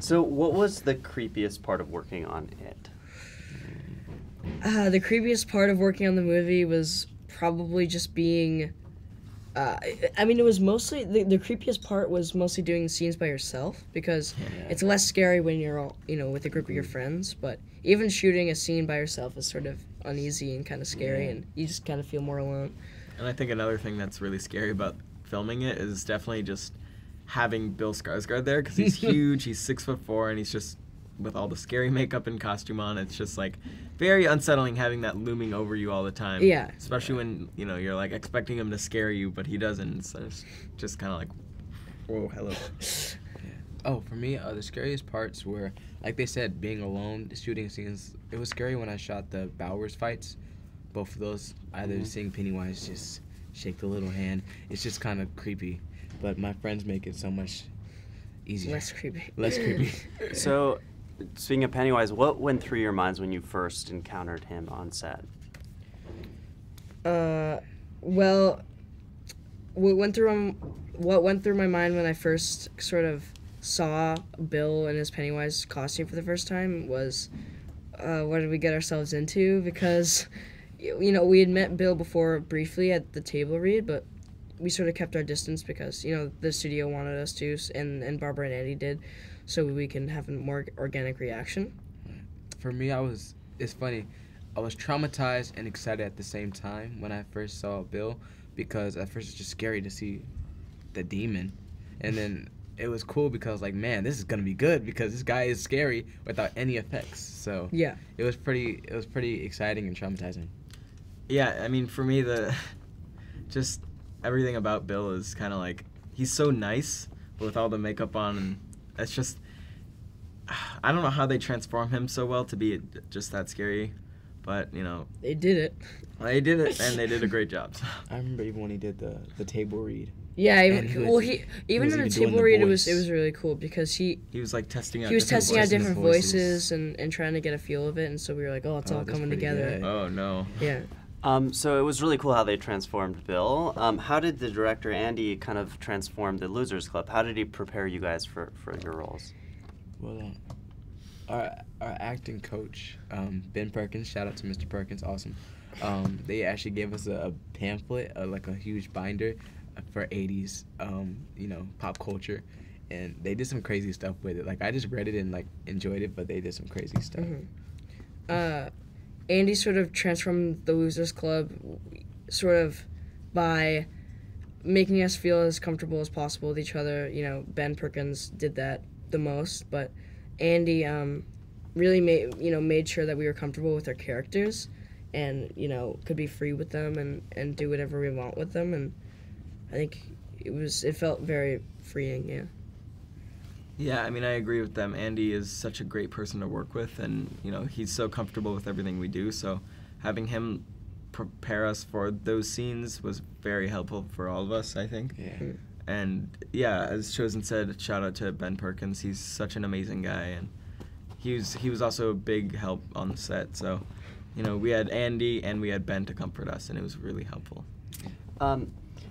So what was the creepiest part of working on it? The creepiest part of working on the movie was probably just being. I mean, it was mostly the creepiest part was mostly doing scenes by yourself because it's less scary when you're all with a group of your friends. But even shooting a scene by yourself is sort of uneasy and kind of scary, and you just kind of feel more alone. And I think another thing that's really scary about filming it is definitely just having Bill Skarsgård there because he's huge. He's 6'4", and he's just with all the scary makeup and costume on. It's just like very unsettling having that looming over you all the time. Yeah. Especially when you're like expecting him to scare you, but he doesn't. So it's just kind of like, whoa, hello. Oh, for me, the scariest parts were, like they said, being alone, the shooting scenes. It was scary when I shot the Bowers fights. Both of those, either seeing Pennywise just shake the little hand. It's just kind of creepy. But my friends make it so much easier. Less creepy. Less creepy. So, speaking of Pennywise, what went through your minds when you first encountered him on set? Well, what went through my mind when I first sort of saw Bill in his Pennywise costume for the first time was, what did we get ourselves into? Because, we had met Bill before briefly at the table read, but we sort of kept our distance because, the studio wanted us to, and Barbara and Andy did, so we can have a more organic reaction. For me, it's funny. I was traumatized and excited at the same time when I first saw Bill because at first it's just scary to see the demon. And then it was cool because like, man, this is going to be good because this guy is scary without any effects. So yeah, it was pretty exciting and traumatizing. Yeah, I mean, for me, just everything about Bill is kind of like, he's so nice, but with all the makeup on, and it's just, I don't know how they transform him so well to be just that scary, but, They did it. They did it, and they did a great job. So. I remember even when he did the table read. Yeah, even in the table read, it was really cool because he was like testing out. He was testing out different voices and trying to get a feel of it, and so we were like, oh, it's all coming together. Good. Oh no. Yeah. So it was really cool how they transformed Bill. How did the director, Andy, kind of transform the Losers Club? How did he prepare you guys for your roles? Well, our acting coach, Ben Perkins, shout out to Mr. Perkins, awesome. They actually gave us a pamphlet, like a huge binder for 80s, pop culture. And they did some crazy stuff with it. Like, I just read it and, like, enjoyed it, but they did some crazy stuff. Mm-hmm. Andy sort of transformed the Losers Club sort of by making us feel as comfortable as possible with each other. Ben Perkins did that the most, but Andy really made sure that we were comfortable with our characters and, could be free with them and do whatever we want with them. And I think it felt very freeing, yeah. Yeah, I mean, I agree with them. Andy is such a great person to work with, and, he's so comfortable with everything we do, so having him prepare us for those scenes was very helpful for all of us, I think. Yeah. And, yeah, as Chosen said, shout out to Ben Perkins. He's such an amazing guy, and he was also a big help on the set, so, we had Andy and we had Ben to comfort us, and it was really helpful.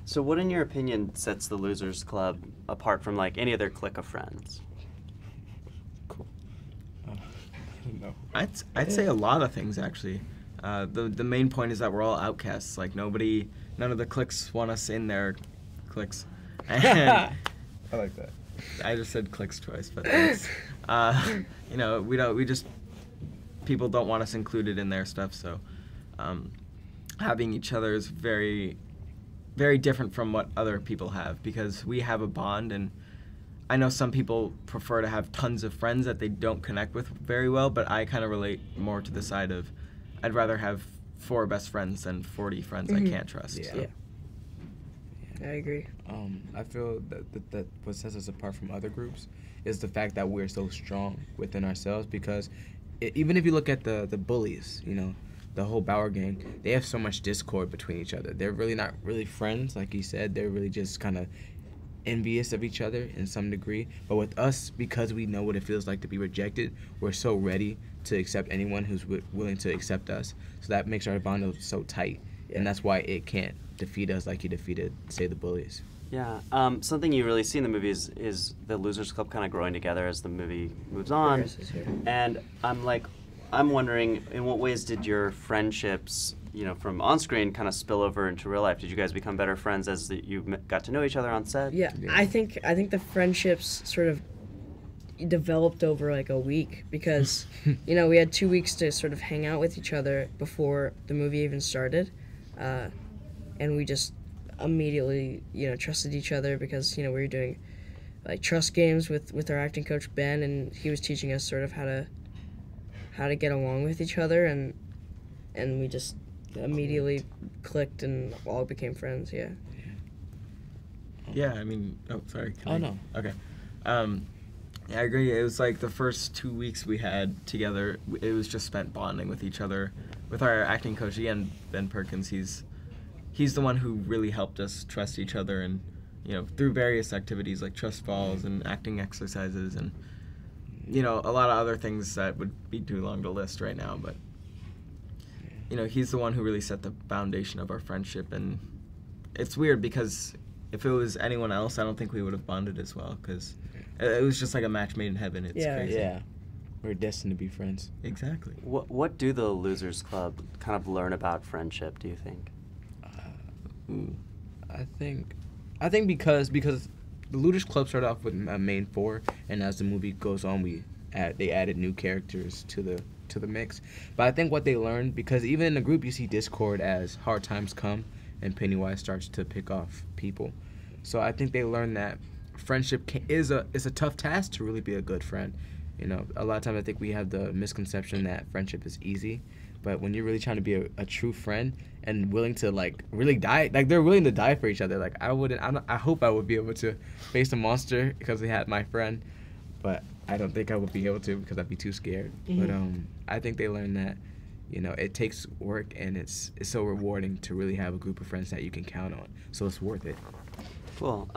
So what, in your opinion, sets the Losers Club apart from, like, any other clique of friends? Cool. I don't know. I'd say a lot of things, actually. The main point is that we're all outcasts. Like, none of the cliques want us in their cliques. And I like that. I just said cliques twice, but people don't want us included in their stuff, so having each other is very, very different from what other people have because we have a bond, and I know some people prefer to have tons of friends that they don't connect with very well, but I kind of relate more to the side of I'd rather have 4 best friends than 40 friends I can't trust. Yeah. So. I agree. I feel that what sets us apart from other groups is the fact that we're so strong within ourselves because even if you look at the bullies, the whole Bauer gang, they have so much discord between each other. They're really not really friends, like you said. They're really just kind of envious of each other in some degree. But with us, because we know what it feels like to be rejected, we're so ready to accept anyone who's willing to accept us. So that makes our bond so tight. Yeah. And that's why it can't defeat us like you defeated, say, the bullies. Yeah. Something you really see in the movie is the Losers Club kind of growing together as the movie moves on. Chris is here. And I'm wondering, in what ways did your friendships, from on screen, kind of spill over into real life? Did you guys become better friends as you got to know each other on set? Yeah, I think the friendships sort of developed over like a week because we had 2 weeks to sort of hang out with each other before the movie even started, and we just immediately trusted each other because we were doing like trust games with our acting coach Ben, and he was teaching us sort of how to get along with each other, and we just immediately clicked and all became friends. Yeah. Yeah, I mean, oh, sorry. No. Okay. Yeah, I agree. It was like the first 2 weeks we had together, it was just spent bonding with each other. With our acting coach, again, Ben Perkins, he's the one who really helped us trust each other, and through various activities like trust falls and acting exercises and a lot of other things that would be too long to list right now, but he's the one who really set the foundation of our friendship. And it's weird because if it was anyone else, I don't think we would have bonded as well, because it was just like a match made in heaven. It's crazy. Yeah, we're destined to be friends. Exactly. What do the Losers Club kind of learn about friendship, do you think? I think because the Losers Club started off with a main four, and as the movie goes on, they added new characters to the mix. But I think what they learned, because even in the group you see discord as hard times come and Pennywise starts to pick off people. So I think they learned that friendship is a tough task to really be a good friend. A lot of times I think we have the misconception that friendship is easy, but when you're really trying to be a true friend and willing to really die, they're willing to die for each other. I hope I would be able to face a monster because they had my friend, but I don't think I would be able to because I'd be too scared. Mm-hmm. But I think they learned that it takes work, and it's so rewarding to really have a group of friends that you can count on. So it's worth it. Cool.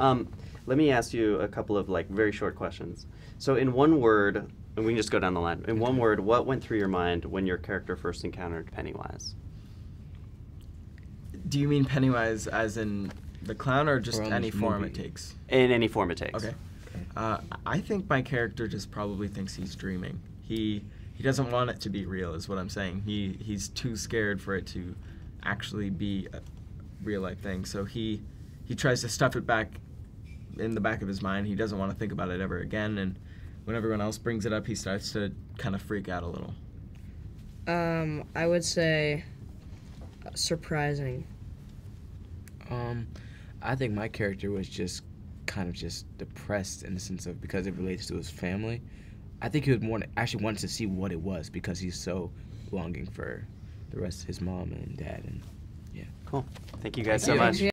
Let me ask you a couple of very short questions. So in one word, and we can just go down the line. In one word, what went through your mind when your character first encountered Pennywise? Do you mean Pennywise as in the clown, or just Or on any this form movie? it takes? In any form it takes. Okay. I think my character just probably thinks he's dreaming. He doesn't want it to be real, is what I'm saying. He's too scared for it to actually be a real life thing. So he tries to stuff it back in the back of his mind. He doesn't want to think about it ever again, and when everyone else brings it up, he starts to kind of freak out a little. I would say surprising. I think my character was just kind of just depressed in the sense of, because it relates to his family. I think he would actually wanted to see what it was because he's so longing for the rest of his mom and dad, and yeah. Cool. Thank you guys Thank so you. much.